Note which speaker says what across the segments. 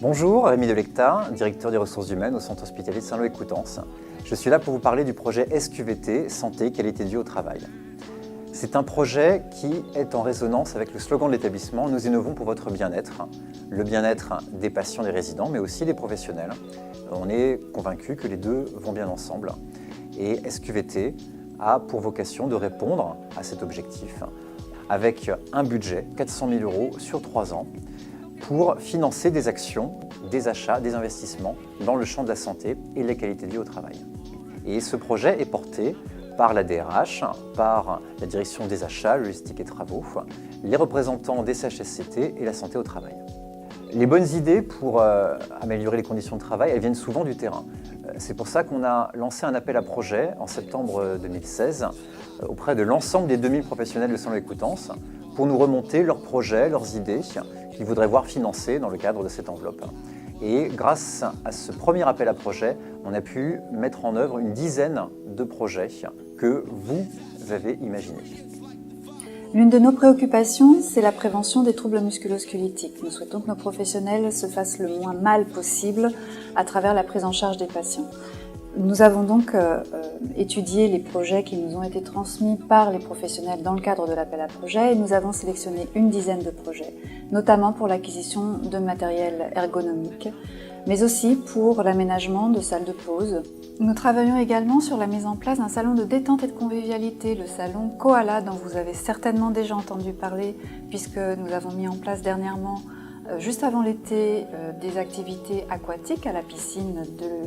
Speaker 1: Bonjour, Rémi Delecta, directeur des ressources humaines au centre hospitalier de Saint-Lô-et-Coutances. Je suis là pour vous parler du projet SQVT, Santé, Qualité de vie au travail. C'est un projet qui est en résonance avec le slogan de l'établissement « Nous innovons pour votre bien-être », le bien-être des patients, des résidents, mais aussi des professionnels. On est convaincu que les deux vont bien ensemble. Et SQVT a pour vocation de répondre à cet objectif avec un budget, 400 000 € sur 3 ans, pour financer des actions, des achats, des investissements dans le champ de la santé et de la qualité de vie au travail. Et ce projet est porté par la DRH, par la direction des achats, logistique et travaux, les représentants des CHSCT et la santé au travail. Les bonnes idées pour améliorer les conditions de travail, elles viennent souvent du terrain. C'est pour ça qu'on a lancé un appel à projet en septembre 2016 auprès de l'ensemble des 2000 professionnels de Saint-Lô-et-Coutances pour nous remonter leurs projets, leurs idées qu'ils voudraient voir financés dans le cadre de cette enveloppe. Et grâce à ce premier appel à projet, on a pu mettre en œuvre une dizaine de projets que vous avez imaginés.
Speaker 2: L'une de nos préoccupations, c'est la prévention des troubles musculo-squelettiques. Nous souhaitons que nos professionnels se fassent le moins mal possible à travers la prise en charge des patients. Nous avons donc étudié les projets qui nous ont été transmis par les professionnels dans le cadre de l'appel à projet et nous avons sélectionné une dizaine de projets, notamment pour l'acquisition de matériel ergonomique, mais aussi pour l'aménagement de salles de pause. Nous travaillons également sur la mise en place d'un salon de détente et de convivialité, le salon Koala, dont vous avez certainement déjà entendu parler, puisque nous avons mis en place dernièrement, juste avant l'été, des activités aquatiques à la piscine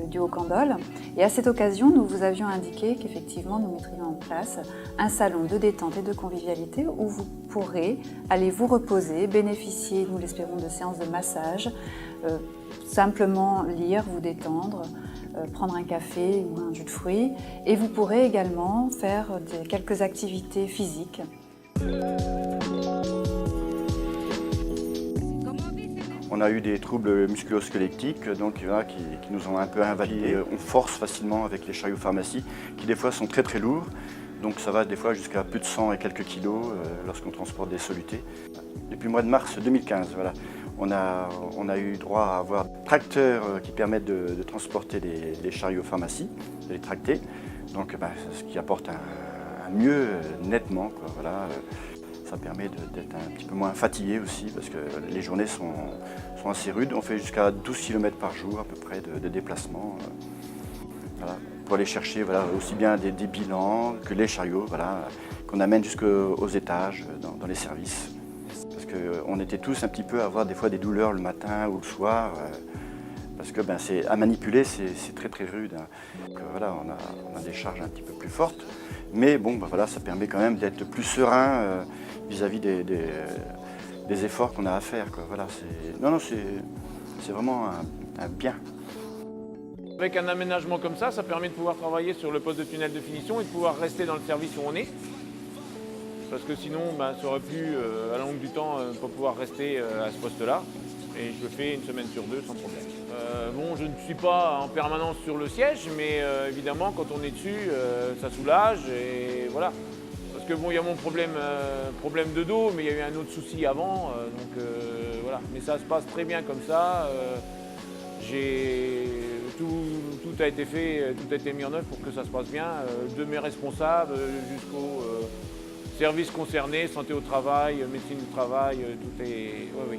Speaker 2: du Haut-Candol. Et à cette occasion, nous vous avions indiqué qu'effectivement, nous mettrions en place un salon de détente et de convivialité où vous pourrez aller vous reposer, bénéficier, nous l'espérons, de séances de massage, simplement lire, vous détendre, prendre un café ou un jus de fruits. Et vous pourrez également faire quelques activités physiques.
Speaker 3: On a eu des troubles musculo-squelettiques, donc il y en a qui nous ont un peu invalidés. On force facilement avec les chariots pharmacie, qui des fois sont très très lourds. Donc ça va des fois jusqu'à plus de 100 et quelques kilos lorsqu'on transporte des solutés. Depuis le mois de mars 2015, voilà, on a eu droit à avoir des tracteurs qui permettent de transporter les chariots pharmacie, de les tracter. Donc ce qui apporte un mieux nettement, quoi, voilà. Ça permet d'être un petit peu moins fatigué aussi parce que les journées sont assez rudes. On fait jusqu'à 12 km par jour à peu près de déplacement. Voilà, pour aller chercher voilà, aussi bien des bilans que les chariots voilà, qu'on amène jusqu'aux étages dans les services. Parce qu'on était tous un petit peu à avoir des fois des douleurs le matin ou le soir. Parce que à manipuler, c'est très très rude. Donc, voilà, on a des charges un petit peu plus fortes. Mais bon, voilà, ça permet quand même d'être plus serein vis-à-vis des efforts qu'on a à faire, quoi. Voilà, c'est vraiment un bien.
Speaker 4: Avec un aménagement comme ça permet de pouvoir travailler sur le poste de tunnel de finition et de pouvoir rester dans le service où on est. Parce que sinon, ça aurait pu, à la longue du temps, ne pas pouvoir rester à ce poste-là. Et je le fais une semaine sur deux sans problème. Bon, je ne suis pas en permanence sur le siège, mais évidemment, quand on est dessus, ça soulage et voilà. Parce que bon, il y a mon problème de dos, mais il y a eu un autre souci avant, donc voilà. Mais ça se passe très bien comme ça. Tout a été fait, tout a été mis en œuvre pour que ça se passe bien, de mes responsables jusqu'aux services concernés, santé au travail, médecine du travail, tout est... Oui, oui.